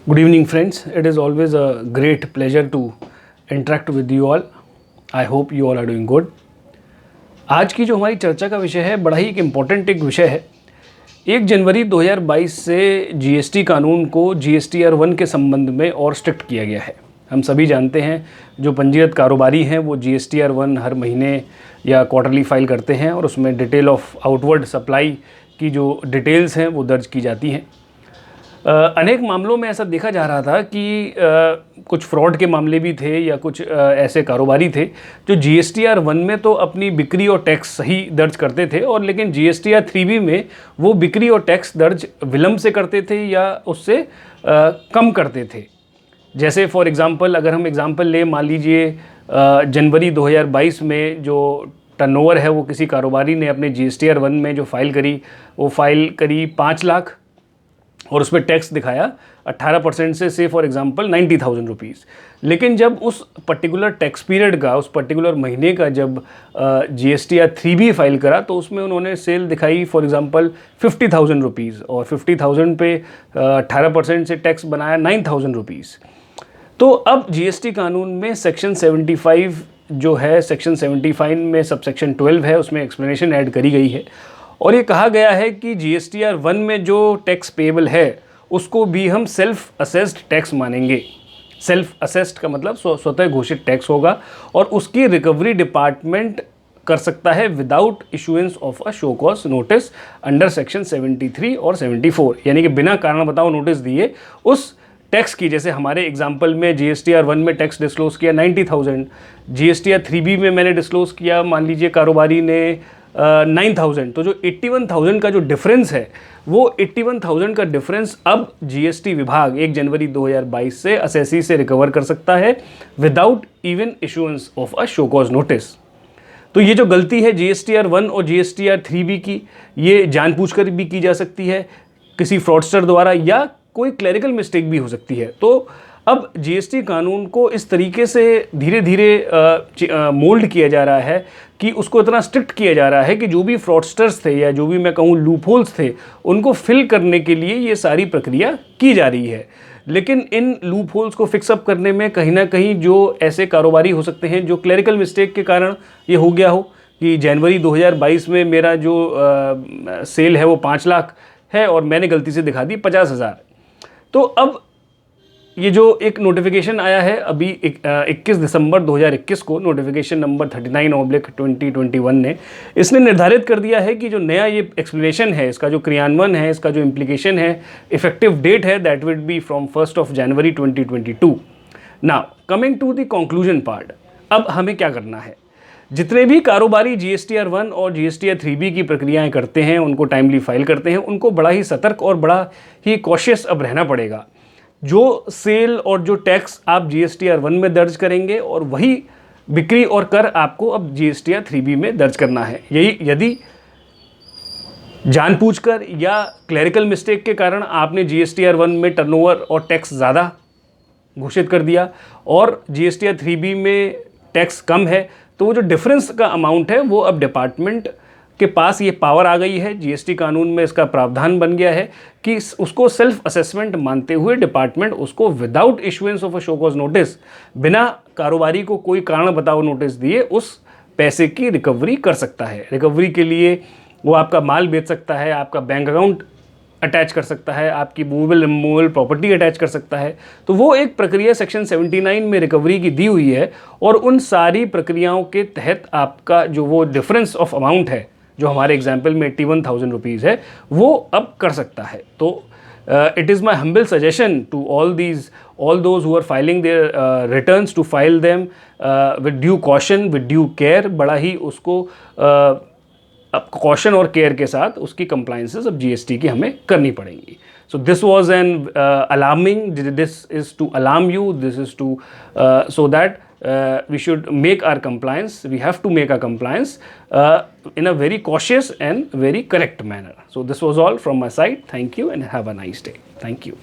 Good evening, friends. It is always a great pleasure to interact with you all. I hope you all are doing good. आज की जो हमारी चर्चा का विषय है बड़ा ही एक विषय है। 1 जनवरी 2022 से जीएसटी कानून को जीएसटीआर 1 के संबंध में और स्ट्रिक्ट किया गया है। हम सभी जानते हैं जो पंजीकृत कारोबारी हैं वो जीएसटीआर 1 हर महीने या क्वार्टरली फाइल करते हैं और उसमें डिटेल ऑफ आउटवर्ड सप्लाई की जो डिटेल्स हैं वो दर्ज की जाती हैं। अनेक मामलों में ऐसा देखा जा रहा था कि कुछ फ्रॉड के मामले भी थे या कुछ ऐसे कारोबारी थे जो जीएसटीआर 1 में तो अपनी बिक्री और टैक्स सही दर्ज करते थे और लेकिन जीएसटीआर 3B में वो बिक्री और टैक्स दर्ज विलंब से करते थे या उससे कम करते थे। जैसे फॉर एग्ज़ाम्पल अगर हम एग्ज़ाम्पल लें, मान लीजिए जनवरी 2022 में जो टर्नओवर है वो किसी कारोबारी ने अपने जीएसटीआर 1 में जो फाइल करी वो फाइल करी 5 लाख और उस पर टैक्स दिखाया 18% से फॉर एग्जांपल 90,000 रुपीज़। लेकिन जब उस पर्टिकुलर टैक्स पीरियड का उस पर्टिकुलर महीने का जब जीएसटीआर 3B फाइल करा तो उसमें उन्होंने सेल दिखाई फॉर एग्जांपल 50,000 रुपीज़ और 50,000 पे 18% से टैक्स बनाया 9,000 रुपीज़। तो अब जीएसटी कानून में सेक्शन 75 जो है, सेक्शन 75 में सबसेक्शन 12 है, उसमें एक्सप्लेनेशन ऐड करी गई है और ये कहा गया है कि जीएसटीआर 1 में जो टैक्स पेबल है उसको भी हम सेल्फ असेस्ड टैक्स मानेंगे। सेल्फ असेस्ड का मतलब स्वतः घोषित टैक्स होगा और उसकी रिकवरी डिपार्टमेंट कर सकता है without issuance of a show cause notice under section 73 और 74, यानी कि बिना कारण बताओ नोटिस दिए उस टैक्स की, जैसे हमारे एग्जाम्पल में जीएसटीआर 1 में टैक्स डिस्क्लोज़ किया 90,000, जीएसटीआर 3B में मैंने डिस्क्लोज़ किया मान लीजिए कारोबारी ने 9,000, तो जो 81,000 का जो डिफरेंस है वो 81,000 का डिफरेंस अब जीएसटी विभाग 1 जनवरी 2022 से असेसी से रिकवर कर सकता है without even issuance of a show cause notice. तो ये जो गलती है जीएसटीआर 1 और जीएसटीआर 3B की, ये जानबूझकर भी की जा सकती है किसी फ्रॉडस्टर द्वारा या कोई क्लरिकल मिस्टेक भी हो सकती है। तो अब जीएसटी कानून को इस तरीके से धीरे धीरे मोल्ड किया जा रहा है कि उसको इतना स्ट्रिक्ट किया जा रहा है कि जो भी फ्रॉडस्टर्स थे या जो भी मैं कहूँ लूपहोल्स थे उनको फिल करने के लिए ये सारी प्रक्रिया की जा रही है। लेकिन इन लूपहोल्स को फिक्सअप करने में कहीं ना कहीं जो ऐसे कारोबारी हो सकते हैं जो क्लरिकल मिस्टेक के कारण ये हो गया हो कि जनवरी 2022 में मेरा जो सेल है वो 5 लाख है और मैंने गलती से दिखा दी 50,000। तो अब ये जो एक नोटिफिकेशन आया है अभी 21 दिसंबर 2021 को, नोटिफिकेशन नंबर 39/2021 ने इसने निर्धारित कर दिया है कि जो नया ये एक्सप्लेनेशन है, इसका जो क्रियान्वयन है, इसका जो इम्प्लीकेशन है, इफेक्टिव डेट है that will be from 1 January 2022। Now coming to the conclusion part, अब हमें क्या करना है। जितने भी कारोबारी जीएसटीआर 1 और जीएसटीआर 3B की प्रक्रियाएं करते हैं, उनको टाइमली फाइल करते हैं, उनको बड़ा ही सतर्क और बड़ा ही कॉशियस अब रहना पड़ेगा। जो सेल और जो टैक्स आप जीएसटीआर 1 में दर्ज करेंगे और वही बिक्री और कर आपको अब जीएसटीआर 3B में दर्ज करना है। यही यदि जानबूझकर या क्लरिकल मिस्टेक के कारण आपने जीएसटीआर 1 में टर्नओवर और टैक्स ज़्यादा घोषित कर दिया और जीएसटीआर 3B में टैक्स कम है, तो वो जो डिफरेंस का अमाउंट है वो अब डिपार्टमेंट के पास ये पावर आ गई है। जीएसटी कानून में इसका प्रावधान बन गया है कि उसको सेल्फ असेसमेंट मानते हुए डिपार्टमेंट उसको without issuance of a show cause notice, बिना कारोबारी को कोई कारण बताओ नोटिस दिए, उस पैसे की रिकवरी कर सकता है। रिकवरी के लिए वो आपका माल बेच सकता है, आपका बैंक अकाउंट अटैच कर सकता है, आपकी मूवेबल इमूवेबल प्रॉपर्टी अटैच कर सकता है। तो वो एक प्रक्रिया सेक्शन 79 में रिकवरी की दी हुई है और उन सारी प्रक्रियाओं के तहत आपका जो वो डिफरेंस ऑफ अमाउंट है जो हमारे एग्जाम्पल में 81,000 रुपीज़ है वो अब कर सकता है। तो it is my humble suggestion to all those who are filing their returns to file them with due caution, with due care। बड़ा ही उसको कॉशन और केयर के साथ उसकी कंप्लाइंसेस अब जीएसटी की हमें करनी पड़ेंगी। So this was an alarming, this is to alarm you, this is to so that we should make our compliance, we have to make our compliance in a very cautious and very correct manner. So this was all from my side. Thank you and have a nice day. Thank you.